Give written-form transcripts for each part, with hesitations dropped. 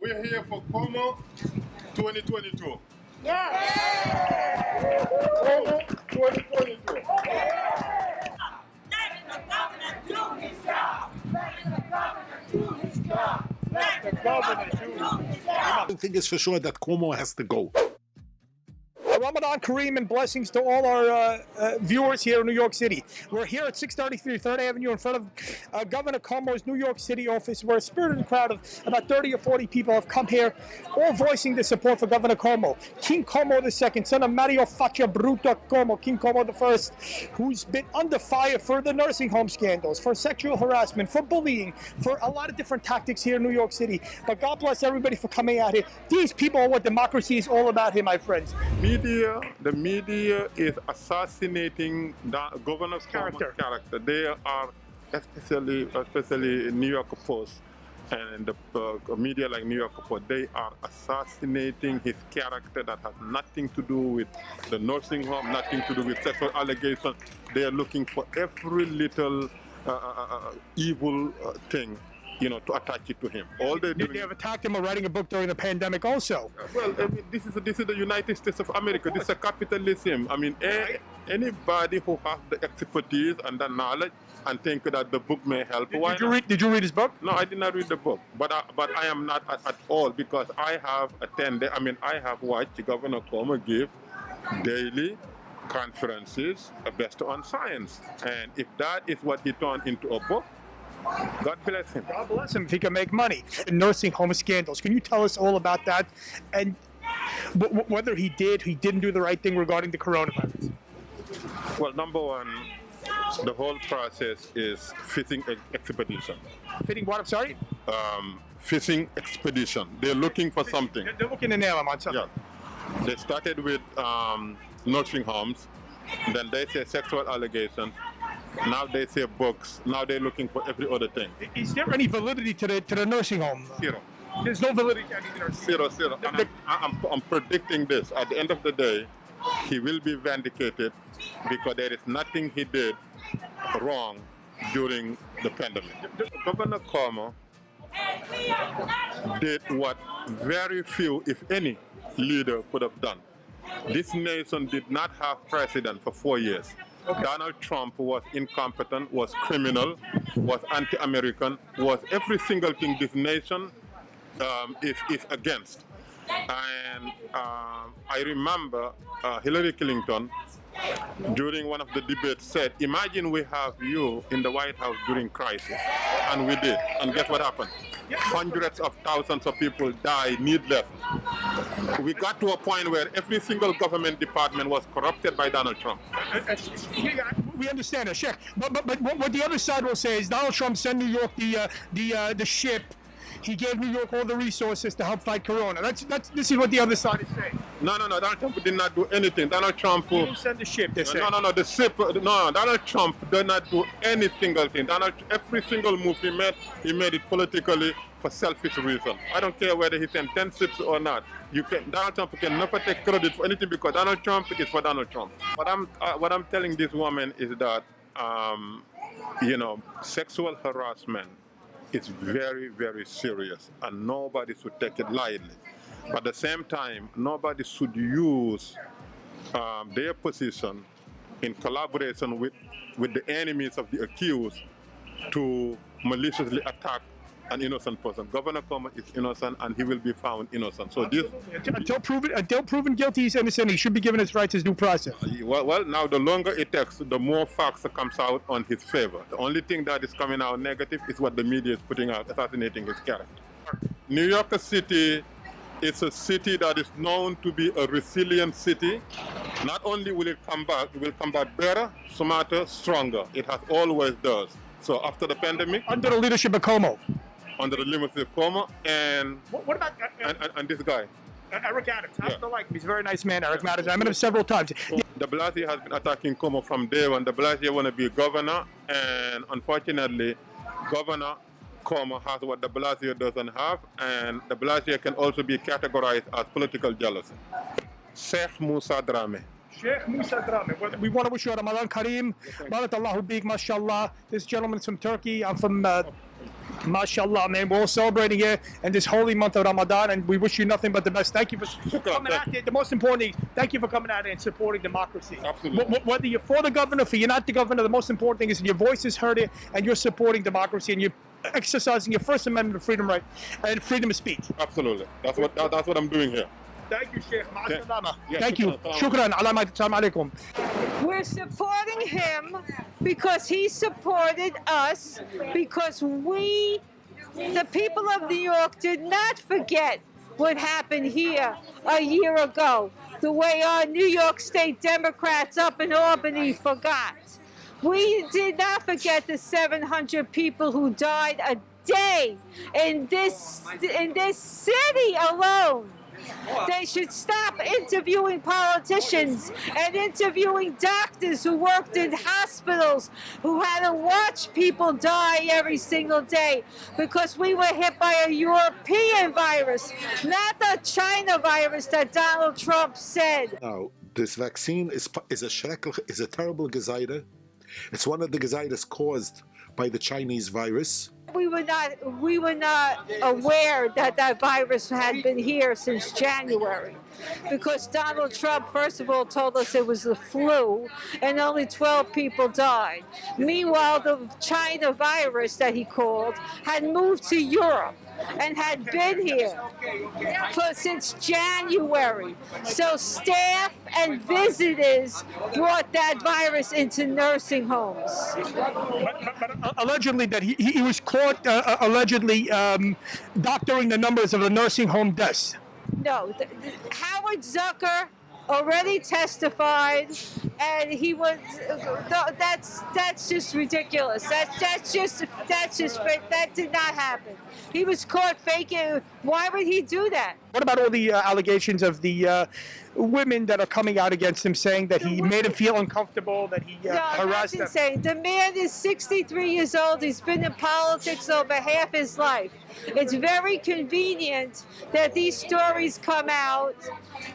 We're here for Coumo 2022. Yeah. Coumo 2022. Let the governor do his job. Let the governor do his job. Let the governor do his job. I think it's for sure that Coumo has to go. Ramadan Kareem and blessings to all our viewers here in New York City. We're here at 633 3rd Avenue in front of Governor Cuomo's New York City office, where a spirited crowd of about 30 or 40 people have come here, all voicing their support for Governor Cuomo. King Coumo II, son of Mario Faccia Bruta Cuomo, King Coumo I, who's been under fire for the nursing home scandals, for sexual harassment, for bullying, for a lot of different tactics here in New York City. But God bless everybody for coming out here. These people are what democracy is all about here, my friends. The media is assassinating the governor's character. They are, especially New York Post and the media like New York Post, they are assassinating his character that has nothing to do with the nursing home, nothing to do with sexual allegations. They are looking for every little evil thing, to attach it to him. All they have attacked him while writing a book during the pandemic also. Well, I mean, this is the United States of America. This is a capitalism. I mean, anybody who has the expertise and the knowledge and think that the book may help. Did you read his book? No, I did not read the book. But I am not at all, because I have attended. I mean, I have watched Governor Coumo give daily conferences based on science, and if that is what he turned into a book, God bless him. God bless him if he can make money. Nursing home scandals. Can you tell us all about that? And whether he didn't do the right thing regarding the coronavirus? Well, number one, the whole process is fishing expedition. Fitting what? I'm sorry? Fishing expedition. They're looking for something. They're looking to nail him on something. Yeah. They started with nursing homes. Then they say sexual allegations. Now they say books. Now they're looking for every other thing. Is there any validity to the nursing home? Zero. There's no validity to any nursing home. Zero. And I'm predicting this. At the end of the day, he will be vindicated, because there is nothing he did wrong during the pandemic. Governor Coumo did what very few, if any, leader could have done. This nation did not have president for 4 years. Okay. Donald Trump was incompetent, was criminal, was anti-American, was every single thing this nation is against. And I remember Hillary Clinton, during one of the debates, said, imagine we have you in the White House during crisis. And we did. And guess what happened? Hundreds of thousands of people died needless. We got to a point where every single government department was corrupted by Donald Trump. We understand that, Sheikh. But what the other side will say is Donald Trump sent New York the ship. He gave New York all the resources to help fight Corona. This is what the other side is saying. No. Donald Trump did not do anything. Donald Trump... He didn't send the ship, they say. No. The ship... No, Donald Trump did not do any single thing. Every single move he made it politically for selfish reasons. I don't care whether he sent 10 ships or not. Donald Trump can never take credit for anything, because Donald Trump is for Donald Trump. What I'm telling this woman is that, sexual harassment is very, very serious, and nobody should take it lightly. But at the same time, nobody should use their position in collaboration with the enemies of the accused to maliciously attack an innocent person. Governor Coumo is innocent, and he will be found innocent. So until proven guilty, he's innocent. He should be given his rights, his due process. Well, now the longer it takes, the more facts comes out on his favor. The only thing that is coming out negative is what the media is putting out, assassinating his character. New York City is a city that is known to be a resilient city. Not only will it come back, it will come back better, smarter, stronger. It has always does. So after the pandemic, under the leadership of Coumo. Under the leadership of Coumo, and what about and this guy, Eric Adams? I don't like him. He's a very nice man, Eric Adams. I met him several times. De Blasio has been attacking Coumo from day one. De Blasio want to be governor, and unfortunately, Governor Coumo has what De Blasio doesn't have, and De Blasio can also be categorized as political jealousy. Sheikh Musa Drame. Sheikh Musa Drame. We want to wish you Ramadan Kareem. Barakallahu bik, mashallah. This gentleman is from Turkey. I'm from MashaAllah, man. We're all celebrating here in this holy month of Ramadan, and we wish you nothing but the best. Thank you for coming out here. The most important thing, thank you for coming out here and supporting democracy. Absolutely. Whether you're for the governor, or you're not the governor, the most important thing is your voice is heard here, and you're supporting democracy, and you're exercising your First Amendment of freedom right and freedom of speech. Absolutely. That's what I'm doing here. Thank you, Sheikh. Ma'as-salama. Yeah, Thank you. shukran. Shukran. Assalamu alaikum. We're supporting him because he supported us, because we, the people of New York, did not forget what happened here a year ago, the way our New York State Democrats up in Albany forgot. We did not forget the 700 people who died a day in this city alone. They should stop interviewing politicians and interviewing doctors who worked in hospitals, who had to watch people die every single day because we were hit by a European virus, not the China virus that Donald Trump said. Now, this vaccine is a terrible gezeide. It's one of the gezeides caused by the Chinese virus. We were not aware that that virus had been here since January, because Donald Trump, first of all, told us it was the flu, and only 12 people died. Meanwhile, the China virus that he called had moved to Europe and had been here since January. So staff and visitors brought that virus into nursing homes. But allegedly that he was caught allegedly doctoring the numbers of the nursing home deaths. No, Howard Zucker already testified, and he was. That's just ridiculous. That did not happen. He was caught faking. Why would he do that? What about all the allegations of the women that are coming out against him, saying that he made him feel uncomfortable, that he harassed them? That's insane. The man is 63 years old. He's been in politics over half his life. It's very convenient that these stories come out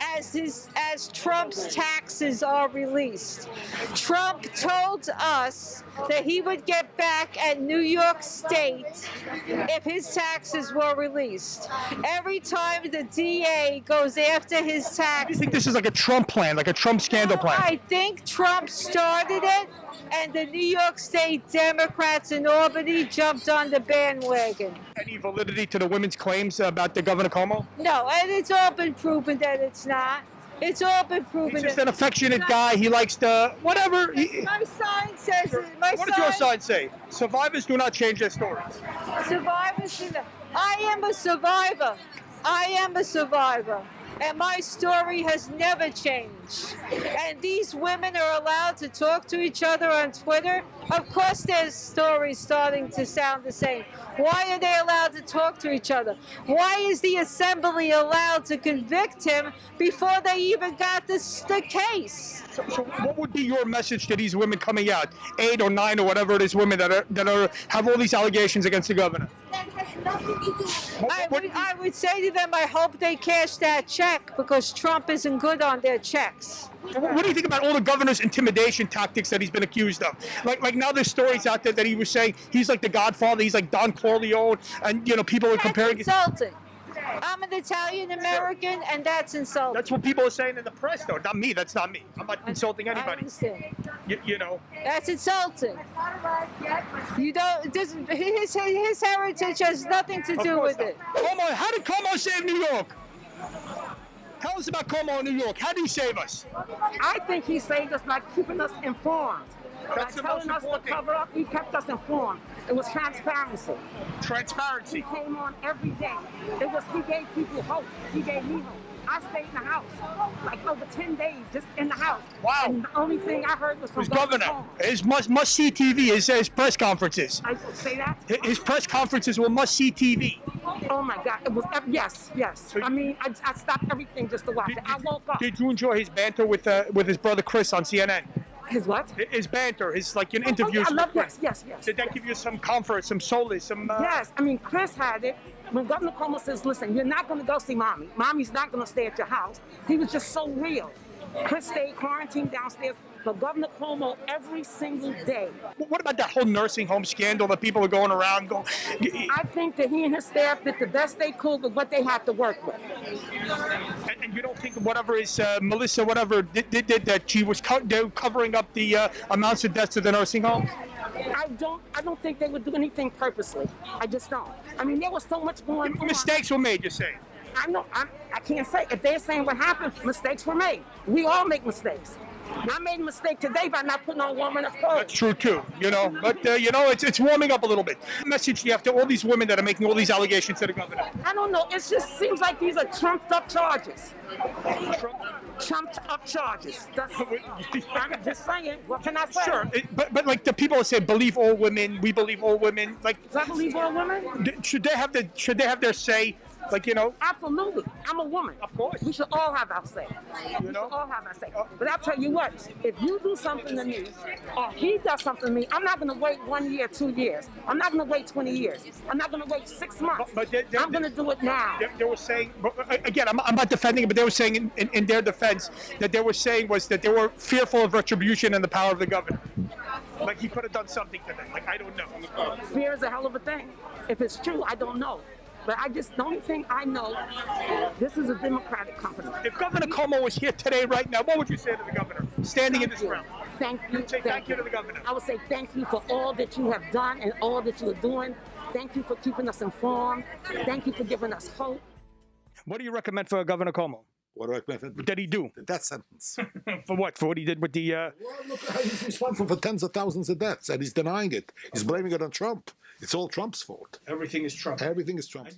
as Trump's taxes are released. Trump told us that he would get back at New York State if his taxes were released. Every time the DA goes after his taxes. I think this is like a Trump plan, like a Trump scandal plan. I think Trump started it, and the New York State Democrats in Albany jumped on the bandwagon. Any validity to the women's claims about the Governor Coumo? No, and it's all been proven that it's not. It's all been proven. He's just an affectionate guy. He likes to, whatever. My sign says it. What does your sign say? Survivors do not change their stories. Survivors do not. I am a survivor. I am a survivor. And my story has never changed. And these women are allowed to talk to each other on Twitter. Of course their stories starting to sound the same. Why are they allowed to talk to each other? Why is the assembly allowed to convict him before they even got the case? So what would be your message to these women coming out, 8 or 9 or whatever it is, women that have all these allegations against the governor? I would say to them, I hope they cash that check, because Trump isn't good on their checks. What do you think about all the governor's intimidation tactics that he's been accused of? Like now there's stories out there that he was saying he's like the Godfather, he's like Don Corleone, and people are comparing. That's insulting. I'm an Italian American, and that's insulting. That's what people are saying in the press, though. Not me. That's not me. I'm not insulting anybody. I understand. You know. That's insulting. You don't. His heritage has nothing to do with it. Coumo, how did Coumo save New York? Tell us about Coumo in New York. How did he save us? I think he saved us by keeping us informed. That's the by most telling us to important thing. cover up, he kept us informed. It was transparency. Transparency. He came on every day. He gave people hope. He gave me hope. I stayed in the house like over 10 days just in the house. Wow. And the only thing I heard was from His governor. Coumo. His must-see TV. His press conferences. I say that? His press conferences were must-see TV. Oh my God. It was, yes. So I mean, I stopped everything just to watch it. I woke up. Did you enjoy his banter with his brother Chris on CNN? His what? His banter, his interviews. I love, with Chris. yes. Did that give you some comfort, some solace, some? Yes, I mean, Chris had it. When Governor Coumo says, listen, you're not going to go see Mommy. Mommy's not going to stay at your house. He was just so real. Chris stayed quarantined downstairs for Governor Cuomo every single day. What about that whole nursing home scandal that people are going around going? I think that he and his staff did the best they could with what they had to work with. And you don't think whatever is Melissa, whatever did that she was covering up the amounts of deaths to the nursing homes? I don't think they would do anything purposely. I just don't. I mean, there was so much going on. Mistakes were made, you're saying? I can't say. If they're saying what happened, mistakes were made. We all make mistakes. I made a mistake today by not putting on warm enough clothes. That's true too, but it's warming up a little bit. Message you have to all these women that are making all these allegations to the governor. I don't know. It just seems like these are trumped up charges. Trumped up charges. I'm just saying. What can I say? Sure, but like the people that say believe all women, we believe all women. Like, does I believe all women? Should they have their say? Like, Absolutely. I'm a woman. Of course. We should all have our say. We should all have our say. But I'll tell you what, if you do something to me, or he does something to me, I'm not going to wait 1 year, 2 years. I'm not going to wait 20 years. I'm not going to wait 6 months. I'm going to do it now. They were saying, again, I'm not defending it, but they were saying in their defense that they were saying was that they were fearful of retribution and the power of the governor. Like he could have done something to them. Like, I don't know. Fear is a hell of a thing. If it's true, I don't know. But the only thing I know, this is a Democratic company. If Governor Coumo was here today, right now, what would you say to the governor, standing in this room? Thank you. Thank you to the governor. I would say thank you for all that you have done and all that you are doing. Thank you for keeping us informed. Thank you for giving us hope. What do you recommend for Governor Coumo? What do I recommend? What did he do? The death sentence. For what? For what he did with the... Well, look how he's responsible for tens of thousands of deaths, and he's denying it. He's blaming it on Trump. It's all Trump's fault. Everything is Trump. Everything is Trump.